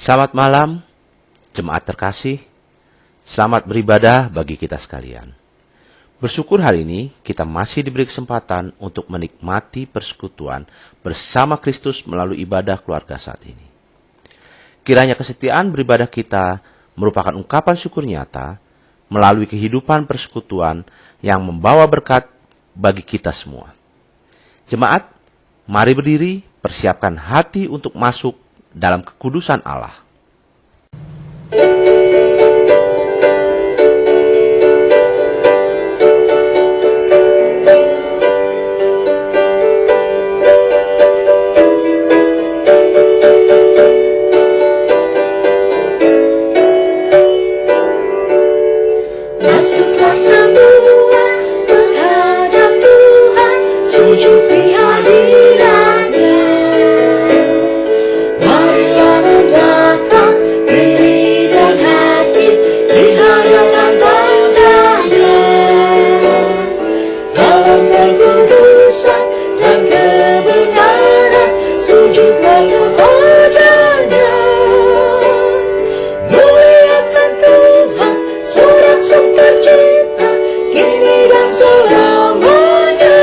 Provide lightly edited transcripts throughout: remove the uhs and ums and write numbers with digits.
Selamat malam, jemaat terkasih. Selamat beribadah bagi kita sekalian. Bersyukur hari ini kita masih diberi kesempatan untuk menikmati persekutuan bersama Kristus melalui ibadah keluarga saat ini. Kiranya kesetiaan beribadah kita merupakan ungkapan syukur nyata melalui kehidupan persekutuan yang membawa berkat bagi kita semua. Jemaat, mari berdiri, persiapkan hati untuk masuk dalam kekudusan Allah. Masuklah semua menghadap Tuhan, sujud di hadirat-Nya. Marilah rendahkan diri dan hati di hadapan tandanya. Dalam kekudusan dan kebenaran, sujudlah kepada-Nya. Muliakan Tuhan, sorak-sorai tercipta kini dan selamanya.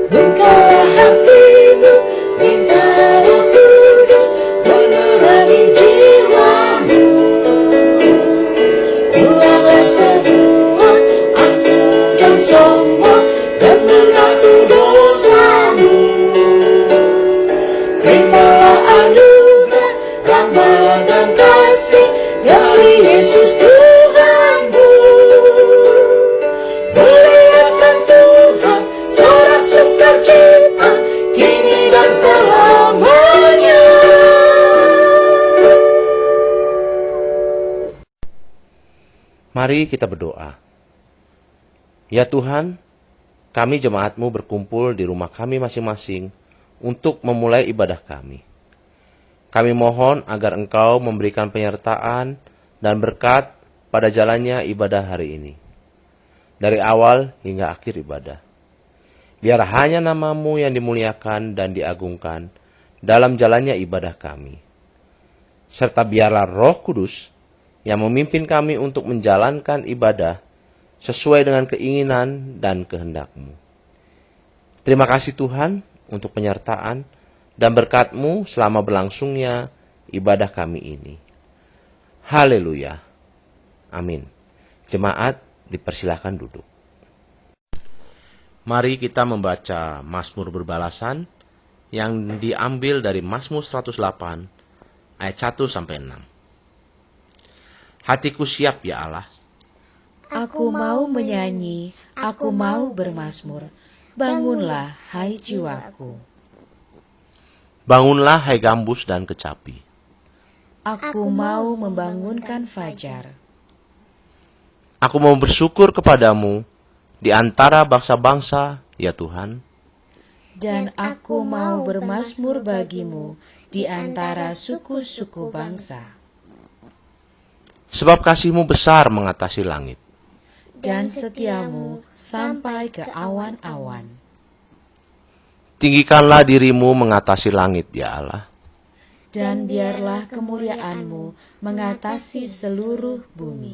Bukalah hatimu, minta Roh Kudus menerangi jiwamu. Buanglah semua aku dan sombong dan mengaku dosamu. Terimalah anugerah, rahmat dan kasih dari Yesus Tuhanmu. Muliakan Tuhan, sorak-sorai tercipta kini dan selamanya. Mari kita berdoa. Ya Tuhan, kami jemaat-Mu berkumpul di rumah kami masing-masing untuk memulai ibadah kami. Kami mohon agar Engkau memberikan penyertaan dan berkat pada jalannya ibadah hari ini. Dari awal hingga akhir ibadah. Biar hanya nama-Mu yang dimuliakan dan diagungkan dalam jalannya ibadah kami. Serta biarlah Roh Kudus yang memimpin kami untuk menjalankan ibadah sesuai dengan keinginan dan kehendak-Mu. Terima kasih Tuhan untuk penyertaan dan berkat-Mu selama berlangsungnya ibadah kami ini. Haleluya. Amin. Jemaat dipersilahkan duduk. Mari kita membaca Mazmur berbalasan yang diambil dari Mazmur 108 ayat 1-6. Hatiku siap ya Allah. Aku mau menyanyi, aku mau bermazmur. Bangunlah, hai jiwaku. Bangunlah hai gambus dan kecapi. Aku mau membangunkan fajar. Aku mau bersyukur kepadamu di antara bangsa-bangsa, ya Tuhan. Dan aku mau bermazmur bagimu di antara suku-suku bangsa. Sebab kasih-Mu besar mengatasi langit. Dan setiamu sampai ke awan-awan. Tinggikanlah diri-Mu mengatasi langit, ya Allah. Dan biarlah kemuliaan-Mu mengatasi seluruh bumi.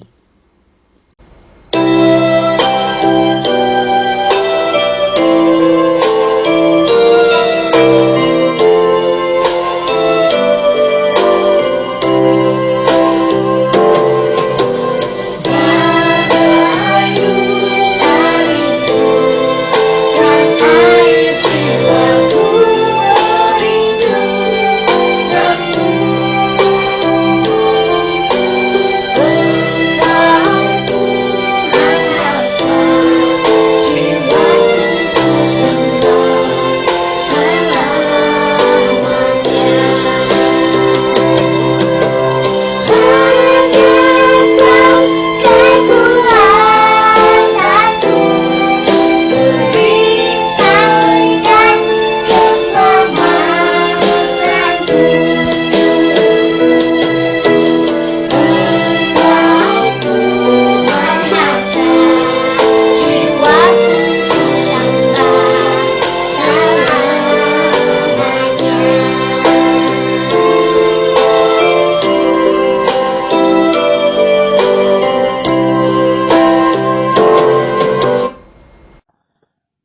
Engkau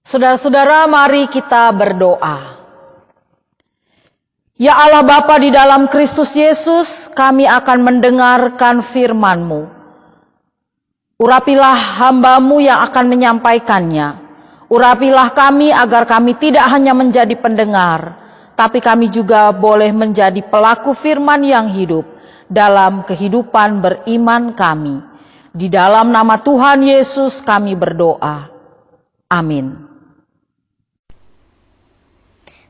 Saudara-saudara, mari kita berdoa. Ya Allah Bapa di dalam Kristus Yesus, kami akan mendengarkan firman-Mu. Urapilah hamba-Mu yang akan menyampaikannya. Urapilah kami agar kami tidak hanya menjadi pendengar, tapi kami juga boleh menjadi pelaku firman yang hidup dalam kehidupan beriman kami. Di dalam nama Tuhan Yesus kami berdoa. Amin.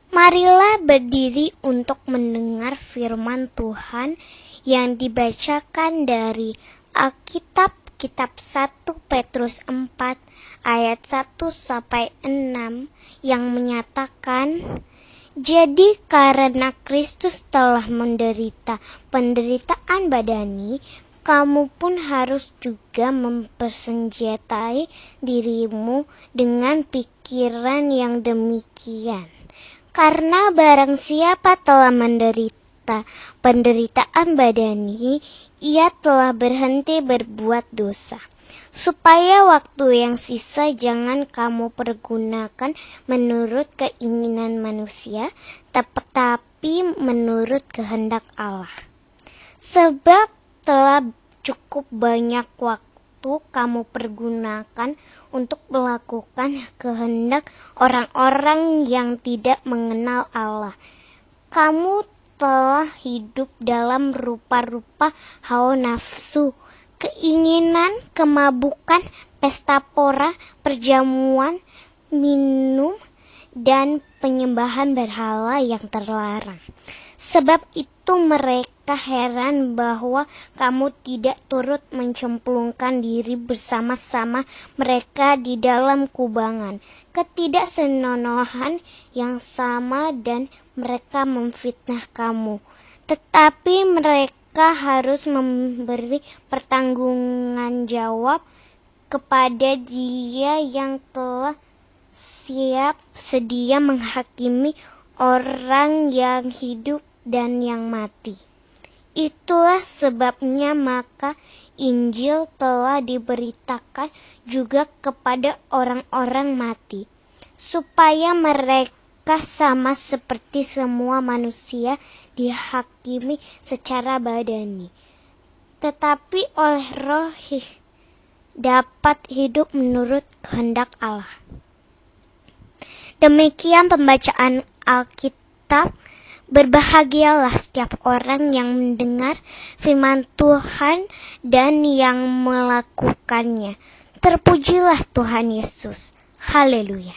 Marilah berdiri untuk mendengar firman Tuhan yang dibacakan dari Alkitab, Kitab 1 Petrus 4 ayat 1-6 yang menyatakan, jadi karena Kristus telah menderita penderitaan badani, kamu pun harus juga mempersenjatai dirimu dengan pikiran yang demikian. Karena barang siapa telah menderita penderitaan badani, ia telah berhenti berbuat dosa. Supaya waktu yang sisa jangan kamu pergunakan menurut keinginan manusia, tetapi menurut kehendak Allah. Sebab telah cukup banyak waktu kamu pergunakan untuk melakukan kehendak orang-orang yang tidak mengenal Allah. Kamu telah hidup dalam rupa-rupa hawa nafsu, keinginan, kemabukan, pesta pora, perjamuan, minum, dan penyembahan berhala yang terlarang. Sebab itu mereka heran bahwa kamu tidak turut mencemplungkan diri bersama-sama mereka di dalam kubangan ketidaksenonohan yang sama, dan mereka memfitnah kamu. Tetapi mereka harus memberi pertanggungan jawab kepada Dia yang telah siap sedia menghakimi orang yang hidup dan yang mati. Itulah sebabnya maka Injil telah diberitakan juga kepada orang-orang mati, supaya mereka sama seperti semua manusia dihakimi secara badani, tetapi oleh Roh dapat hidup menurut kehendak Allah. Demikian pembacaan Alkitab. Berbahagialah setiap orang yang mendengar firman Tuhan dan yang melakukannya. Terpujilah Tuhan Yesus. Haleluya.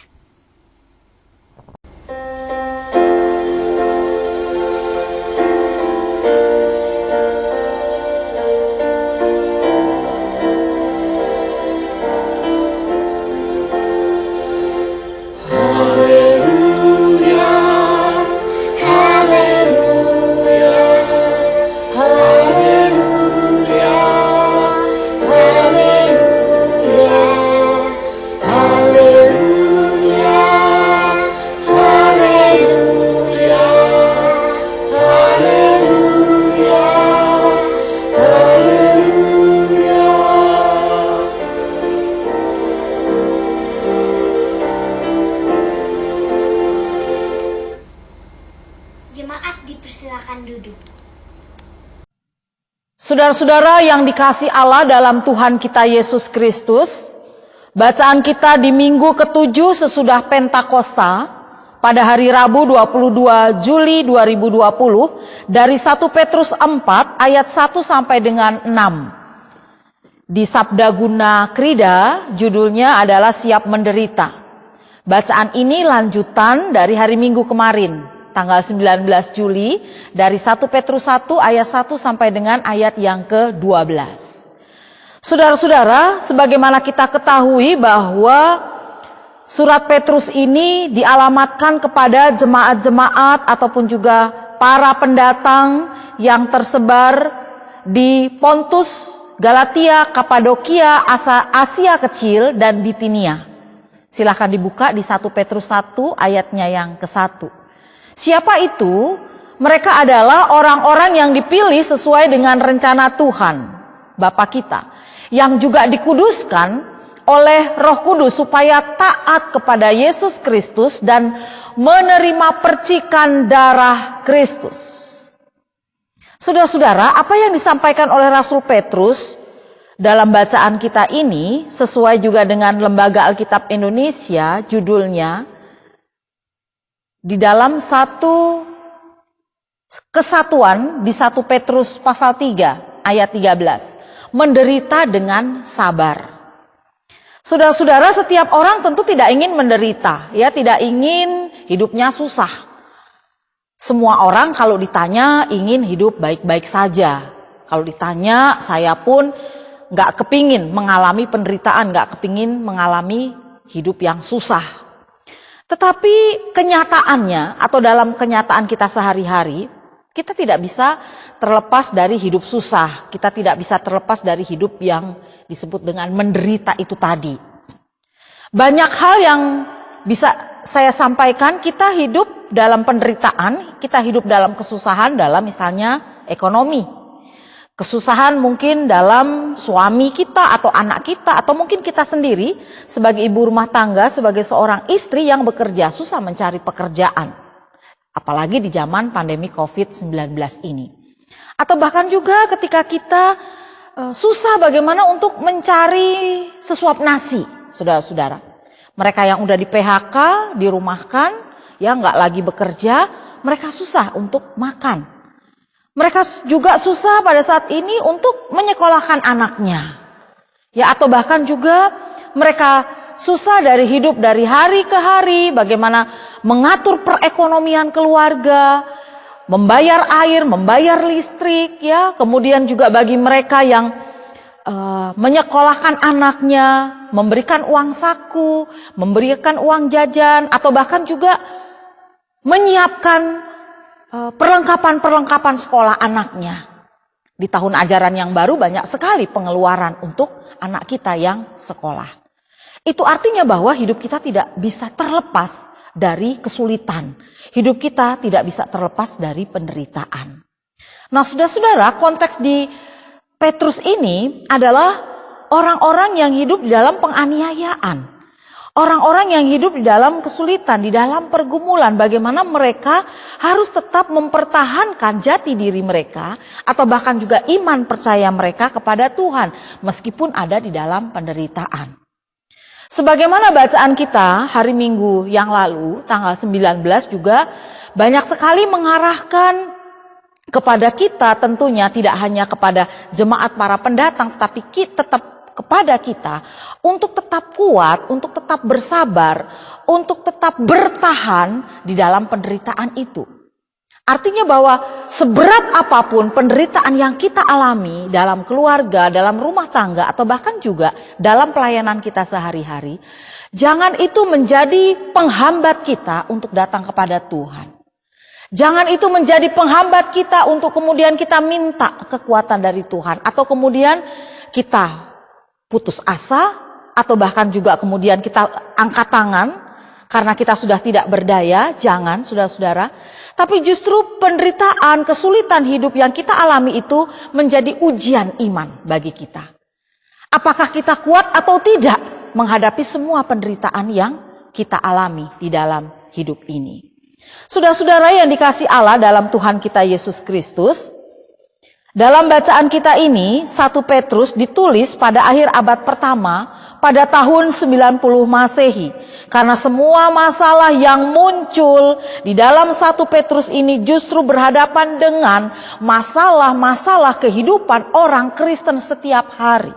Jemaat dipersilakan duduk. Saudara-saudara yang dikasihi Allah dalam Tuhan kita Yesus Kristus, bacaan kita di minggu ke-7 sesudah Pentakosta pada hari Rabu 22 Juli 2020 dari 1 Petrus 4 ayat 1 sampai dengan 6. Di Sabda Guna Krida judulnya adalah Siap Menderita. Bacaan ini lanjutan dari hari Minggu kemarin, tanggal 19 Juli dari 1 Petrus 1 ayat 1 sampai dengan ayat yang ke-12. Saudara-saudara, sebagaimana kita ketahui bahwa surat Petrus ini dialamatkan kepada jemaat-jemaat ataupun juga para pendatang yang tersebar di Pontus, Galatia, Kapadokia, Asia Kecil, dan Bitinia. Silahkan dibuka di 1 Petrus 1 ayatnya yang ke-1. Siapa itu? Mereka adalah orang-orang yang dipilih sesuai dengan rencana Tuhan, Bapa kita, yang juga dikuduskan oleh Roh Kudus supaya taat kepada Yesus Kristus dan menerima percikan darah Kristus. Saudara-saudara, apa yang disampaikan oleh Rasul Petrus dalam bacaan kita ini sesuai juga dengan Lembaga Alkitab Indonesia, judulnya di dalam satu kesatuan di 1 Petrus pasal 3 ayat 13, menderita dengan sabar. Saudara-saudara, setiap orang tentu tidak ingin menderita, ya, tidak ingin hidupnya susah. Semua orang kalau ditanya ingin hidup baik-baik saja. Kalau ditanya, saya pun gak kepingin mengalami penderitaan, gak kepingin mengalami hidup yang susah. Tetapi kenyataannya atau dalam kenyataan kita sehari-hari, kita tidak bisa terlepas dari hidup susah. Kita tidak bisa terlepas dari hidup yang disebut dengan menderita itu tadi. Banyak hal yang bisa saya sampaikan, kita hidup dalam penderitaan, kita hidup dalam kesusahan dalam misalnya ekonomi. Kesusahan mungkin dalam suami kita atau anak kita atau mungkin kita sendiri sebagai ibu rumah tangga, sebagai seorang istri yang bekerja, susah mencari pekerjaan. Apalagi di zaman pandemi COVID-19 ini. Atau bahkan juga ketika kita susah bagaimana untuk mencari sesuap nasi, saudara-saudara. Mereka yang udah di PHK, dirumahkan, ya nggak lagi bekerja, mereka susah untuk makan. Mereka juga susah pada saat ini untuk menyekolahkan anaknya. Ya, atau bahkan juga mereka susah dari hidup dari hari ke hari, bagaimana mengatur perekonomian keluarga, membayar air, membayar listrik, ya. Kemudian juga bagi mereka yang menyekolahkan anaknya, memberikan uang saku, memberikan uang jajan, atau bahkan juga menyiapkan perlengkapan-perlengkapan sekolah anaknya. Di tahun ajaran yang baru banyak sekali pengeluaran untuk anak kita yang sekolah. Itu artinya bahwa hidup kita tidak bisa terlepas dari kesulitan. Hidup kita tidak bisa terlepas dari penderitaan. Nah, saudara-saudara, konteks di Petrus ini adalah orang-orang yang hidup di dalam penganiayaan. Orang-orang yang hidup di dalam kesulitan, di dalam pergumulan, bagaimana mereka harus tetap mempertahankan jati diri mereka atau bahkan juga iman percaya mereka kepada Tuhan meskipun ada di dalam penderitaan. Sebagaimana bacaan kita hari Minggu yang lalu, tanggal 19 juga banyak sekali mengarahkan kepada kita, tentunya tidak hanya kepada jemaat para pendatang, tetapi tetap kepada kita untuk tetap kuat, untuk tetap bersabar, untuk tetap bertahan di dalam penderitaan itu. Artinya bahwa seberat apapun penderitaan yang kita alami dalam keluarga, dalam rumah tangga, atau bahkan juga dalam pelayanan kita sehari-hari, jangan itu menjadi penghambat kita untuk datang kepada Tuhan. Jangan itu menjadi penghambat kita untuk kemudian kita minta kekuatan dari Tuhan. Atau kemudian kita putus asa, atau bahkan juga kemudian kita angkat tangan karena kita sudah tidak berdaya. Jangan, saudara-saudara. Tapi justru penderitaan, kesulitan hidup yang kita alami itu menjadi ujian iman bagi kita. Apakah kita kuat atau tidak menghadapi semua penderitaan yang kita alami di dalam hidup ini. Saudara-saudara yang dikasih Allah dalam Tuhan kita Yesus Kristus, dalam bacaan kita ini 1 Petrus ditulis pada akhir abad pertama pada tahun 90 Masehi. Karena semua masalah yang muncul di dalam 1 Petrus ini justru berhadapan dengan masalah-masalah kehidupan orang Kristen setiap hari.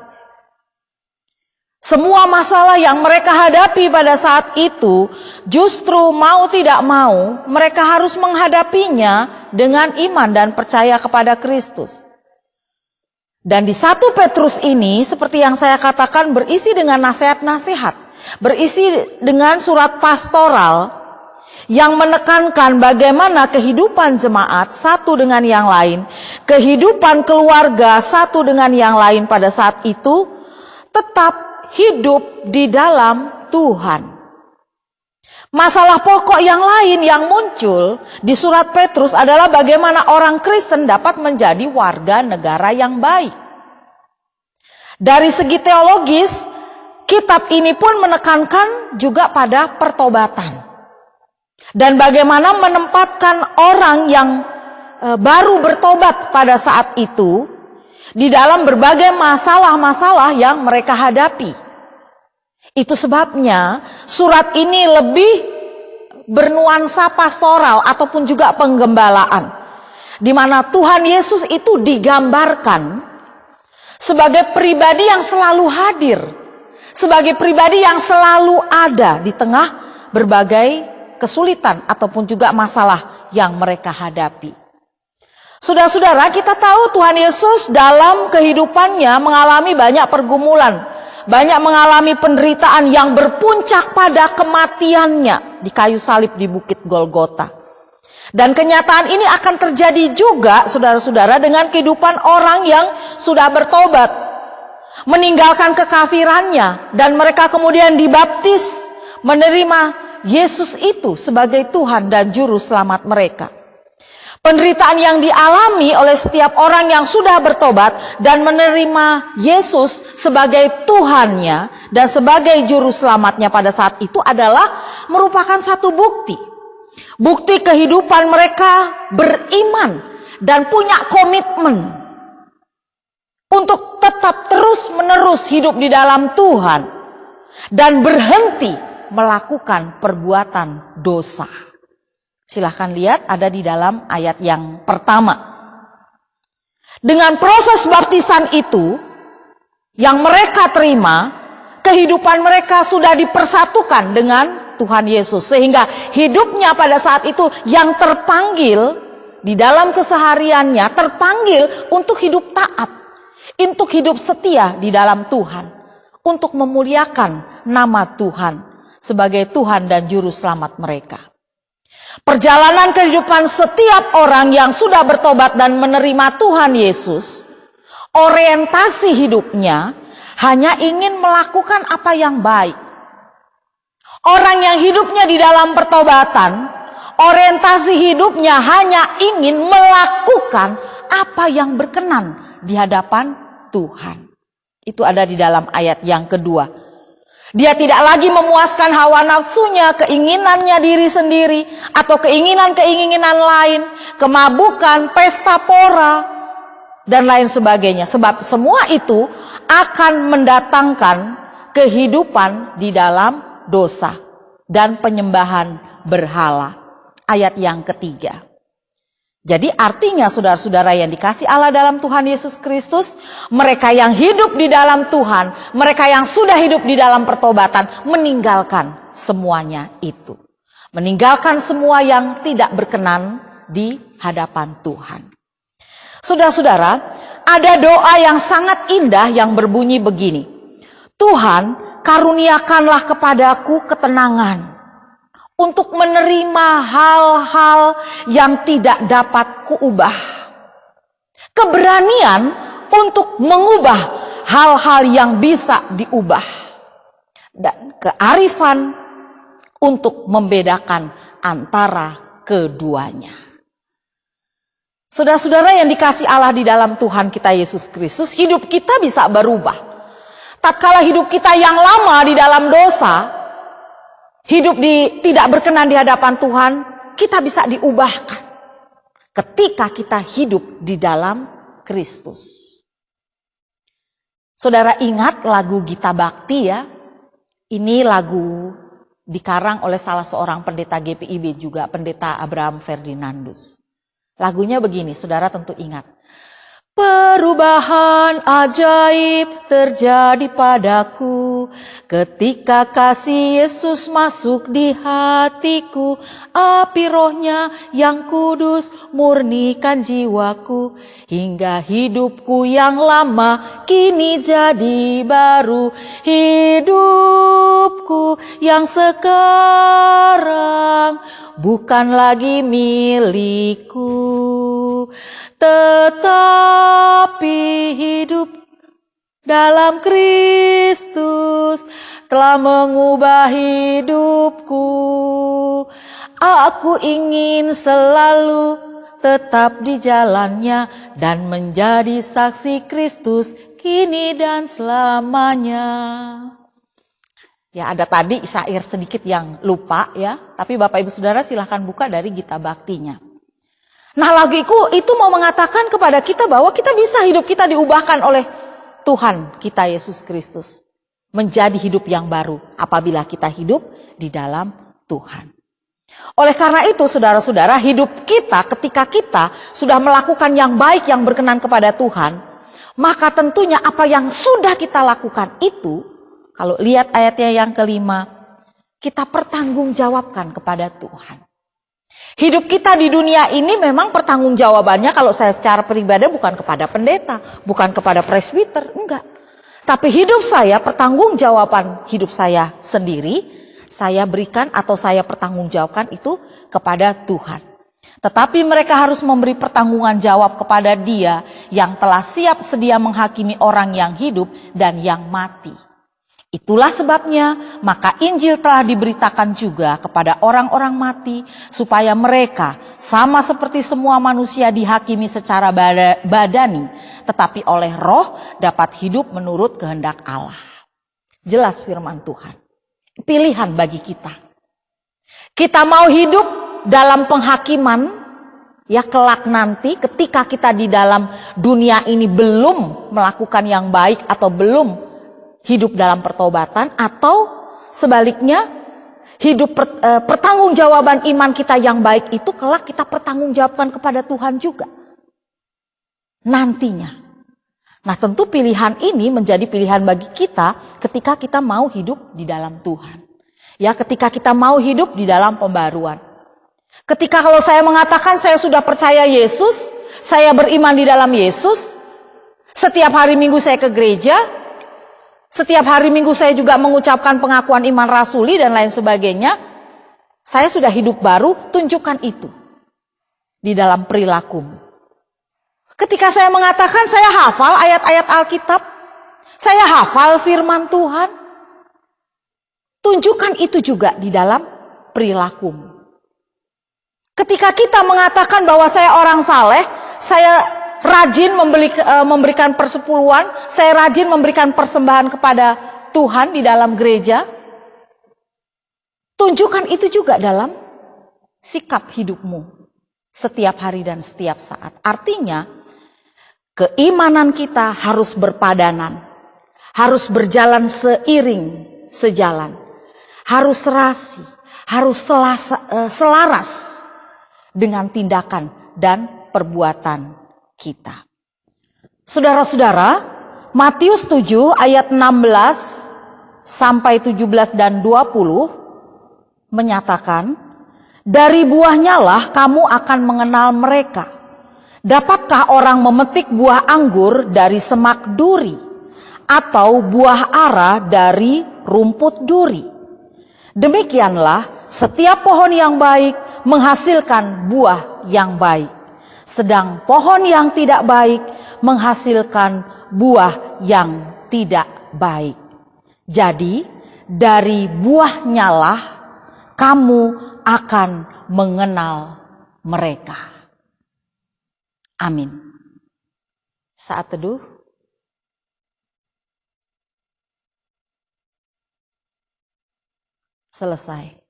Semua masalah yang mereka hadapi pada saat itu, justru mau tidak mau, mereka harus menghadapinya dengan iman dan percaya kepada Kristus. Dan di 1 Petrus ini, seperti yang saya katakan, berisi dengan nasihat-nasihat, berisi dengan surat pastoral, yang menekankan bagaimana kehidupan jemaat satu dengan yang lain, kehidupan keluarga satu dengan yang lain pada saat itu, tetap hidup di dalam Tuhan. Masalah pokok yang lain yang muncul di surat Petrus adalah bagaimana orang Kristen dapat menjadi warga negara yang baik. Dari segi teologis, kitab ini pun menekankan juga pada pertobatan. Dan bagaimana menempatkan orang yang baru bertobat pada saat itu di dalam berbagai masalah-masalah yang mereka hadapi. Itu sebabnya surat ini lebih bernuansa pastoral ataupun juga penggembalaan, di mana Tuhan Yesus itu digambarkan sebagai pribadi yang selalu hadir, sebagai pribadi yang selalu ada di tengah berbagai kesulitan ataupun juga masalah yang mereka hadapi. Saudara-saudara, kita tahu Tuhan Yesus dalam kehidupannya mengalami banyak pergumulan, banyak mengalami penderitaan yang berpuncak pada kematiannya di kayu salib di Bukit Golgota. Dan kenyataan ini akan terjadi juga, saudara-saudara, dengan kehidupan orang yang sudah bertobat, meninggalkan kekafirannya, dan mereka kemudian dibaptis, menerima Yesus itu sebagai Tuhan dan Juru Selamat mereka. Penderitaan yang dialami oleh setiap orang yang sudah bertobat dan menerima Yesus sebagai Tuhannya dan sebagai Juru Selamatnya pada saat itu adalah merupakan satu bukti. Bukti kehidupan mereka beriman dan punya komitmen untuk tetap terus-menerus hidup di dalam Tuhan dan berhenti melakukan perbuatan dosa. Silahkan lihat, ada di dalam ayat yang pertama. Dengan proses baptisan itu yang mereka terima, kehidupan mereka sudah dipersatukan dengan Tuhan Yesus, sehingga hidupnya pada saat itu yang terpanggil di dalam kesehariannya, terpanggil untuk hidup taat, untuk hidup setia di dalam Tuhan, untuk memuliakan nama Tuhan sebagai Tuhan dan Juru Selamat mereka. Perjalanan kehidupan setiap orang yang sudah bertobat dan menerima Tuhan Yesus, orientasi hidupnya hanya ingin melakukan apa yang baik. Orang yang hidupnya di dalam pertobatan, orientasi hidupnya hanya ingin melakukan apa yang berkenan di hadapan Tuhan. Itu ada di dalam ayat yang kedua. Dia tidak lagi memuaskan hawa nafsunya, keinginannya diri sendiri, atau keinginan-keinginan lain, kemabukan, pesta pora, dan lain sebagainya. Sebab semua itu akan mendatangkan kehidupan di dalam dosa dan penyembahan berhala. Ayat yang ketiga. Jadi artinya saudara-saudara yang dikasih Allah dalam Tuhan Yesus Kristus, mereka yang hidup di dalam Tuhan, mereka yang sudah hidup di dalam pertobatan, meninggalkan semuanya itu. Meninggalkan semua yang tidak berkenan di hadapan Tuhan. Saudara-saudara, ada doa yang sangat indah yang berbunyi begini. Tuhan, karuniakanlah kepadaku ketenangan untuk menerima hal-hal yang tidak dapat kuubah. Keberanian untuk mengubah hal-hal yang bisa diubah. Dan kearifan untuk membedakan antara keduanya. Saudara-saudara yang dikasih Allah di dalam Tuhan kita Yesus Kristus, hidup kita bisa berubah. Tatkala hidup kita yang lama di dalam dosa, hidup tidak berkenan di hadapan Tuhan, kita bisa diubahkan ketika kita hidup di dalam Kristus. Saudara ingat lagu Gita Bakti ya? Ini lagu dikarang oleh salah seorang pendeta GPIB juga, pendeta Abraham Ferdinandus. Lagunya begini, saudara tentu ingat. Perubahan ajaib terjadi padaku ketika kasih Yesus masuk di hatiku. Api rohnya yang kudus murnikan jiwaku, hingga hidupku yang lama kini jadi baru. Hidupku yang sekarang bukan lagi milikku, tetapi hidup dalam Kristus telah mengubah hidupku. Aku ingin selalu tetap di jalannya dan menjadi saksi Kristus kini dan selamanya. Ya, ada tadi syair sedikit yang lupa ya, tapi Bapak Ibu Saudara silahkan buka dari Gita Baktinya. Nah, lagu itu mau mengatakan kepada kita bahwa kita bisa hidup kita diubahkan oleh Tuhan kita Yesus Kristus. Menjadi hidup yang baru apabila kita hidup di dalam Tuhan. Oleh karena itu saudara-saudara, hidup kita ketika kita sudah melakukan yang baik yang berkenan kepada Tuhan, maka tentunya apa yang sudah kita lakukan itu, kalau lihat ayatnya yang kelima, kita pertanggungjawabkan kepada Tuhan. Hidup kita di dunia ini memang pertanggungjawabannya kalau saya secara pribadi bukan kepada pendeta, bukan kepada presbiter, enggak. Tapi hidup saya, pertanggungjawaban hidup saya sendiri, saya berikan atau saya pertanggungjawabkan itu kepada Tuhan. Tetapi mereka harus memberi pertanggungan jawab kepada Dia yang telah siap sedia menghakimi orang yang hidup dan yang mati. Itulah sebabnya maka Injil telah diberitakan juga kepada orang-orang mati supaya mereka sama seperti semua manusia dihakimi secara badani, tetapi oleh roh dapat hidup menurut kehendak Allah. Jelas firman Tuhan. Pilihan bagi kita. Kita mau hidup dalam penghakiman ya kelak nanti ketika kita di dalam dunia ini belum melakukan yang baik atau belum hidup dalam pertobatan, atau sebaliknya hidup pertanggungjawaban iman kita yang baik itu kelak kita pertanggungjawabkan kepada Tuhan juga nantinya. Nah, tentu pilihan ini menjadi pilihan bagi kita ketika kita mau hidup di dalam Tuhan. Ya, ketika kita mau hidup di dalam pembaruan. Ketika kalau saya mengatakan saya sudah percaya Yesus, saya beriman di dalam Yesus, setiap hari Minggu saya ke gereja, setiap hari Minggu saya juga mengucapkan pengakuan iman rasuli dan lain sebagainya. Saya sudah hidup baru, tunjukkan itu di dalam perilakumu. Ketika saya mengatakan saya hafal ayat-ayat Alkitab, saya hafal firman Tuhan, tunjukkan itu juga di dalam perilakumu. Ketika kita mengatakan bahwa saya orang saleh, saya rajin memberikan persepuluhan, saya rajin memberikan persembahan kepada Tuhan di dalam gereja. Tunjukkan itu juga dalam sikap hidupmu setiap hari dan setiap saat. Artinya, keimanan kita harus berpadanan, harus berjalan seiring sejalan, harus serasi, harus selaras dengan tindakan dan perbuatan kita. Saudara-saudara, Matius 7 ayat 16 sampai 17 dan 20 menyatakan, dari buahnya lah kamu akan mengenal mereka. Dapatkah orang memetik buah anggur dari semak duri atau buah ara dari rumput duri? Demikianlah setiap pohon yang baik menghasilkan buah yang baik, sedang pohon yang tidak baik menghasilkan buah yang tidak baik. Jadi dari buahnya lah kamu akan mengenal mereka. Amin. Saat teduh. Selesai.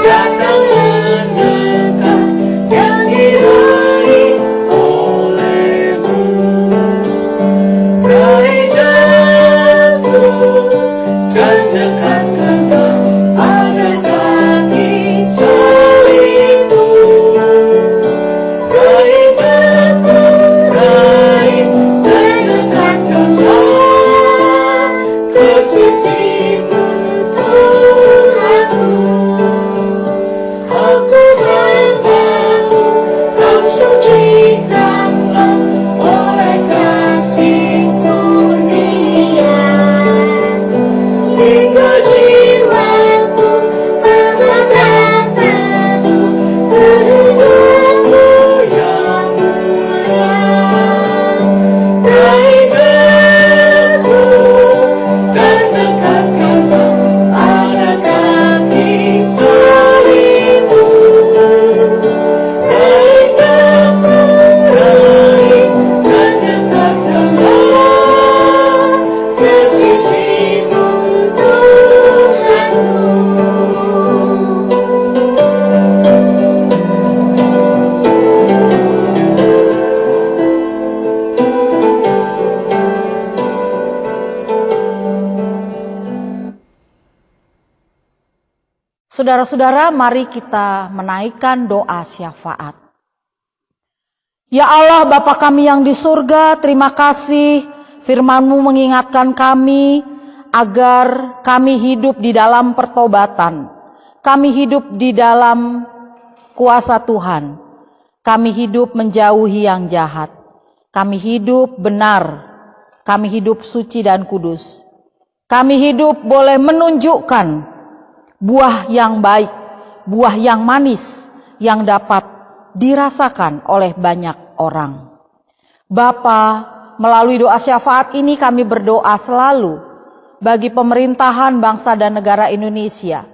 Datang mendekat yang diraih Saudara-saudara, mari kita menaikkan doa syafaat. Ya Allah, Bapa kami yang di surga, terima kasih firman-Mu mengingatkan kami agar kami hidup di dalam pertobatan. Kami hidup di dalam kuasa Tuhan. Kami hidup menjauhi yang jahat. Kami hidup benar. Kami hidup suci dan kudus. Kami hidup boleh menunjukkan buah yang baik, buah yang manis yang dapat dirasakan oleh banyak orang. Bapa, melalui doa syafaat ini kami berdoa selalu bagi pemerintahan bangsa dan negara Indonesia.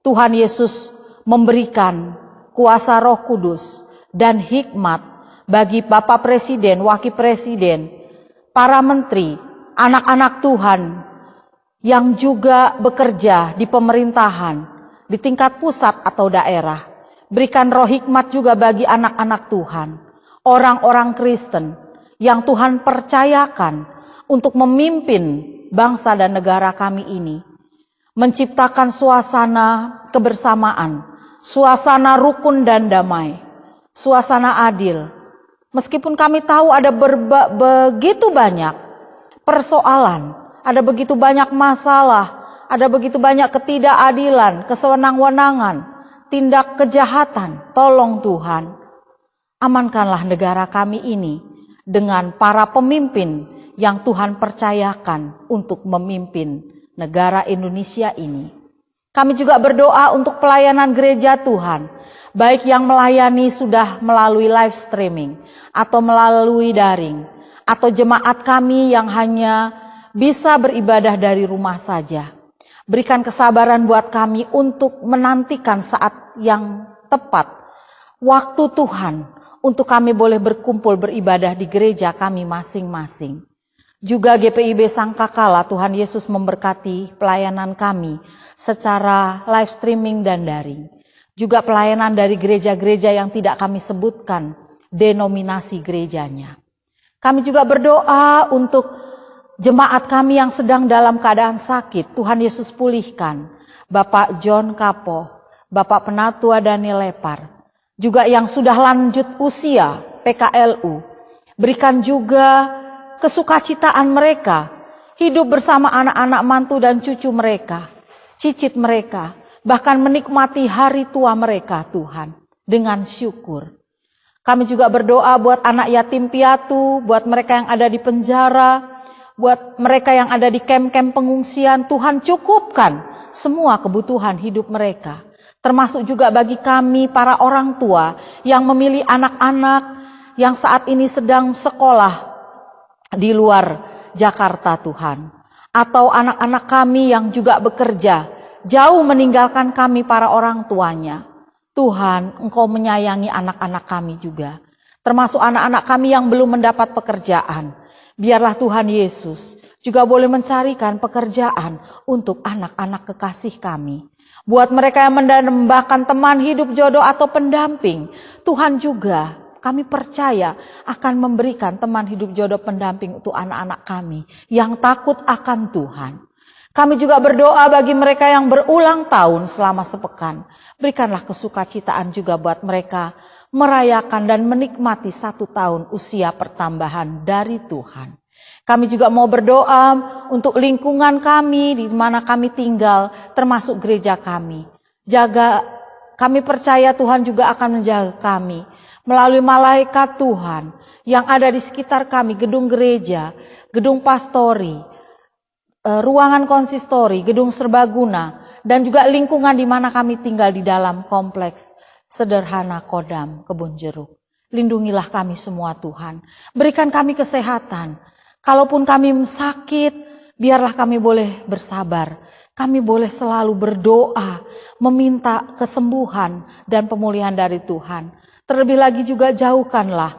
Tuhan Yesus memberikan kuasa Roh Kudus dan hikmat bagi Bapak Presiden, Wakil Presiden, para menteri, anak-anak Tuhan yang juga bekerja di pemerintahan, di tingkat pusat atau daerah. Berikan roh hikmat juga bagi anak-anak Tuhan, orang-orang Kristen yang Tuhan percayakan untuk memimpin bangsa dan negara kami ini. Menciptakan suasana kebersamaan, suasana rukun dan damai, suasana adil. Meskipun kami tahu ada begitu banyak persoalan, ada begitu banyak masalah, ada begitu banyak ketidakadilan, kesewenang-wenangan, tindak kejahatan. Tolong Tuhan, amankanlah negara kami ini dengan para pemimpin yang Tuhan percayakan untuk memimpin negara Indonesia ini. Kami juga berdoa untuk pelayanan gereja Tuhan, baik yang melayani sudah melalui live streaming atau melalui daring, atau jemaat kami yang hanya bisa beribadah dari rumah saja. Berikan kesabaran buat kami untuk menantikan saat yang tepat, waktu Tuhan, untuk kami boleh berkumpul beribadah di gereja kami masing-masing. Juga GPIB Sangkakala, Tuhan Yesus memberkati pelayanan kami secara live streaming dan daring. Juga pelayanan dari gereja-gereja yang tidak kami sebutkan denominasi gerejanya. Kami juga berdoa untuk jemaat kami yang sedang dalam keadaan sakit, Tuhan Yesus pulihkan. Bapak John Kapoh, Bapak Penatua Daniel Lepar, juga yang sudah lanjut usia, PKLU. Berikan juga kesukacitaan mereka, hidup bersama anak-anak mantu dan cucu mereka, cicit mereka, bahkan menikmati hari tua mereka Tuhan, dengan syukur. Kami juga berdoa buat anak yatim piatu, buat mereka yang ada di penjara, buat mereka yang ada di kem-kem pengungsian. Tuhan cukupkan semua kebutuhan hidup mereka. Termasuk juga bagi kami para orang tua yang memilih anak-anak yang saat ini sedang sekolah di luar Jakarta Tuhan. Atau anak-anak kami yang juga bekerja jauh meninggalkan kami para orang tuanya. Tuhan, Engkau menyayangi anak-anak kami juga. Termasuk anak-anak kami yang belum mendapat pekerjaan. Biarlah Tuhan Yesus juga boleh mencarikan pekerjaan untuk anak-anak kekasih kami. Buat mereka yang mendambakan teman hidup jodoh atau pendamping, Tuhan juga kami percaya akan memberikan teman hidup jodoh pendamping untuk anak-anak kami yang takut akan Tuhan. Kami juga berdoa bagi mereka yang berulang tahun selama sepekan. Berikanlah kesukacitaan juga buat mereka merayakan dan menikmati 1 tahun usia pertambahan dari Tuhan. Kami juga mau berdoa untuk lingkungan kami di mana kami tinggal, termasuk gereja kami. Kami percaya Tuhan juga akan menjaga kami melalui malaikat Tuhan yang ada di sekitar kami, gedung gereja, gedung pastori, ruangan konsistori, gedung serbaguna, dan juga lingkungan di mana kami tinggal di dalam kompleks sederhana Kodam Kebun Jeruk. Lindungilah kami semua Tuhan, berikan kami kesehatan. Kalaupun kami sakit, biarlah kami boleh bersabar. Kami boleh selalu berdoa, meminta kesembuhan dan pemulihan dari Tuhan. Terlebih lagi juga jauhkanlah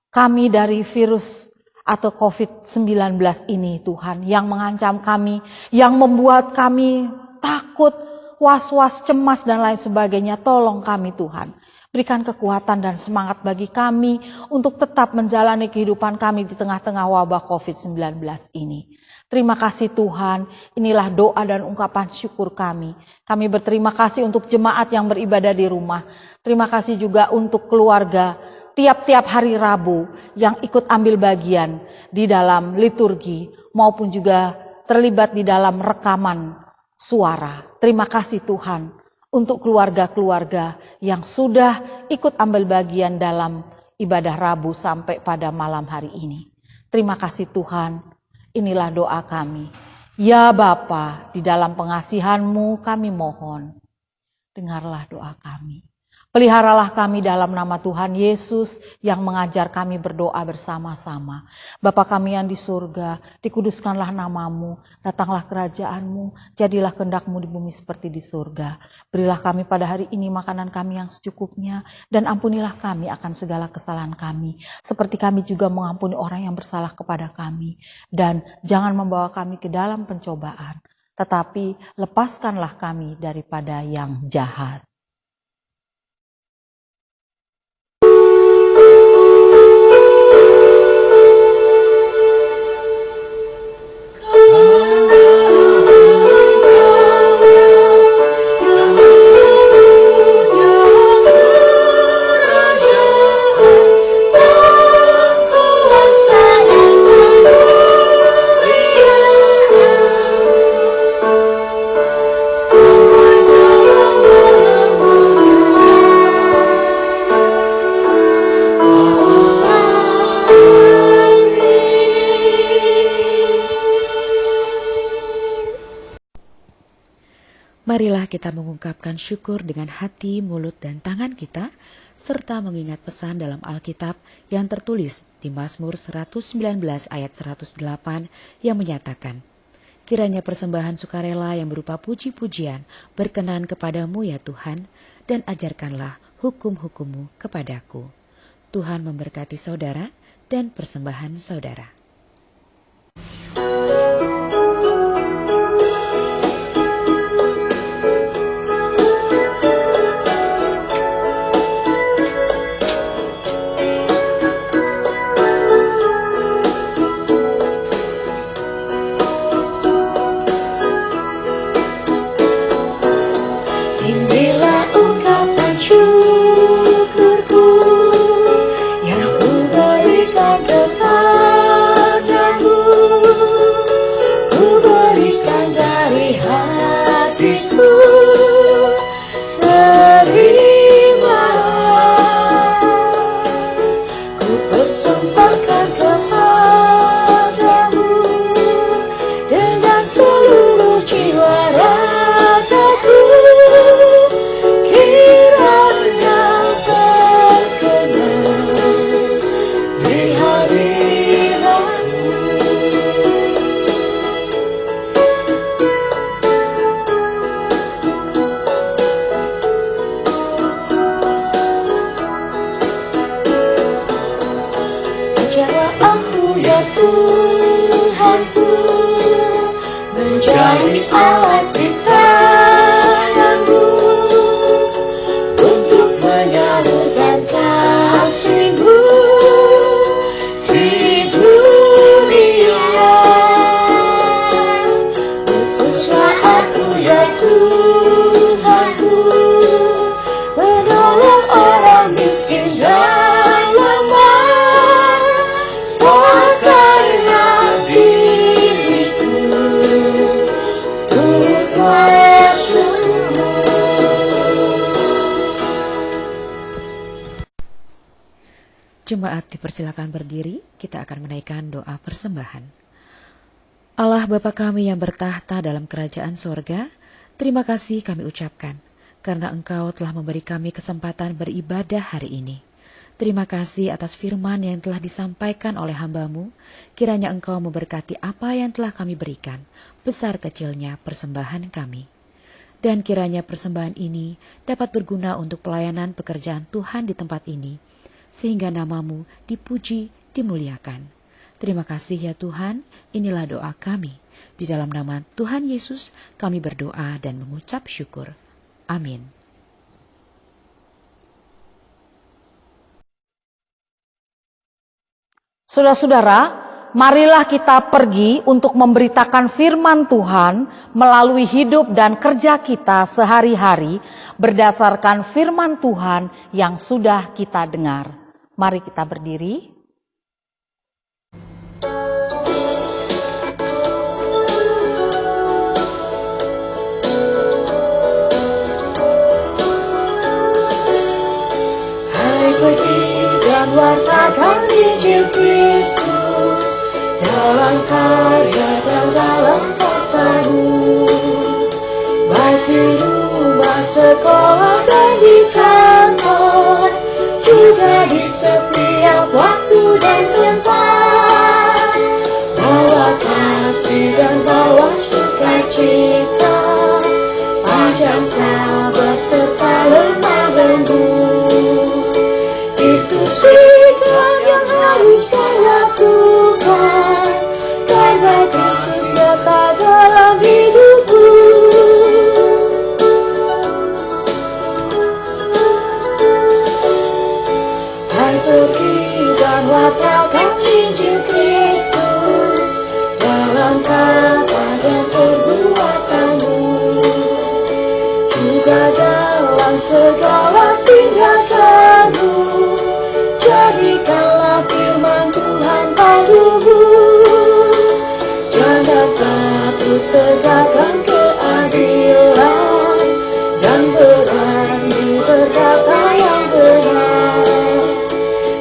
kami dari virus atau COVID-19 ini Tuhan, yang mengancam kami, yang membuat kami takut, was-was, cemas dan lain sebagainya. Tolong kami Tuhan, berikan kekuatan dan semangat bagi kami untuk tetap menjalani kehidupan kami di tengah-tengah wabah COVID-19 ini. Terima kasih Tuhan, inilah doa dan ungkapan syukur kami. Kami berterima kasih untuk jemaat yang beribadah di rumah. Terima kasih juga untuk keluarga tiap-tiap hari Rabu yang ikut ambil bagian di dalam liturgi maupun juga terlibat di dalam rekaman suara. Terima kasih Tuhan untuk keluarga-keluarga yang sudah ikut ambil bagian dalam ibadah Rabu sampai pada malam hari ini. Terima kasih Tuhan, inilah doa kami. Ya Bapa, di dalam pengasihan-Mu kami mohon, dengarlah doa kami. Peliharalah kami dalam nama Tuhan Yesus yang mengajar kami berdoa bersama-sama. Bapa kami yang di surga, dikuduskanlah nama-Mu, datanglah kerajaan-Mu, jadilah kehendak-Mu di bumi seperti di surga. Berilah kami pada hari ini makanan kami yang secukupnya, dan ampunilah kami akan segala kesalahan kami, seperti kami juga mengampuni orang yang bersalah kepada kami. Dan jangan membawa kami ke dalam pencobaan, tetapi lepaskanlah kami daripada yang jahat. Marilah kita mengungkapkan syukur dengan hati, mulut, dan tangan kita, serta mengingat pesan dalam Alkitab yang tertulis di Mazmur 119 ayat 108 yang menyatakan, kiranya persembahan sukarela yang berupa puji-pujian berkenan kepadamu ya Tuhan, dan ajarkanlah hukum-hukum-Mu kepadaku. Tuhan memberkati saudara dan persembahan saudara. Inilah ungkapan syukurku yang ku berikan kepadamu. Ku berikan dari hatiku, terimalah. Ku persembahkan kepadamu dengan seluruh jiwa ragaku. Kiranya terkenal di hadirat-Mu. Ajarlah aku ya Tuhanku, menjadi alat di tangan-Mu untuk menyalurkan kasih-Mu di dunia. Utuslah aku ya Tuhanku, menolong orang miskin dan lemah. Pakailah diriku turut maksud-Mu. Jemaat dipersilakan berdiri, kita akan menaikkan doa persembahan. Allah Bapa kami yang bertahta dalam kerajaan sorga, terima kasih kami ucapkan, karena Engkau telah memberi kami kesempatan beribadah hari ini. Terima kasih atas firman yang telah disampaikan oleh hamba-Mu, kiranya Engkau memberkati apa yang telah kami berikan, besar kecilnya persembahan kami. Dan kiranya persembahan ini dapat berguna untuk pelayanan pekerjaan Tuhan di tempat ini, sehingga nama-Mu dipuji, dimuliakan. Terima kasih ya Tuhan, inilah doa kami. Di dalam nama Tuhan Yesus kami berdoa dan mengucap syukur. Amin. Saudara-saudara, marilah kita pergi untuk memberitakan firman Tuhan melalui hidup dan kerja kita sehari-hari berdasarkan firman Tuhan yang sudah kita dengar. Mari kita berdiri. Hai, pergi dan wartakan Injil Kristus dalam karya dan dalam kuasa-Mu, baik di rumah, sekolah dan di kantor, juga di setiap waktu dan tempat. Bawa kasih dan bawa sukacita, panjang sabar serta lemah lembut. Itu sikap yang harus kau lakukan, karena Kristus nyata dalam hidupmu. Hai, pergi dan wartakan Injil Kristus dalam kata dan perbuatanmu, juga dalam segala tindakanmu. Jadikanlah firman Tuhan pandumu, jangan takut tegakkan keadilan, dan berani berkata yang benar.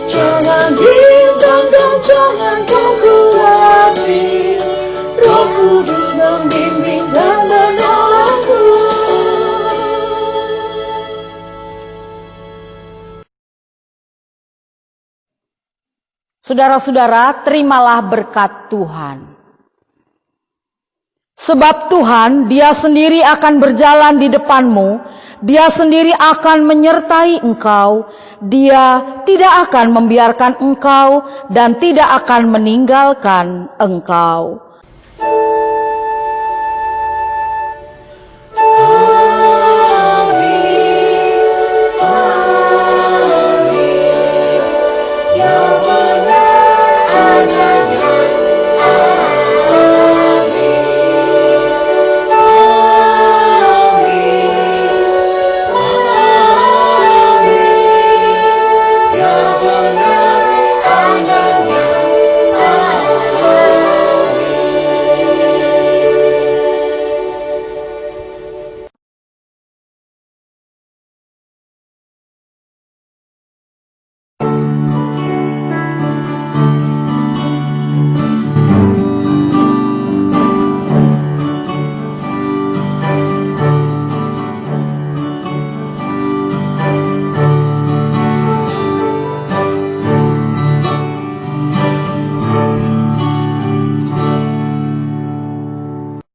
Jangan bimbang dan jangan kau khawatir, Roh Kudus membimbing dan menolongmu. Saudara-saudara, terimalah berkat Tuhan. Sebab Tuhan, Dia sendiri akan berjalan di depanmu, Dia sendiri akan menyertai engkau, Dia tidak akan membiarkan engkau dan tidak akan meninggalkan engkau.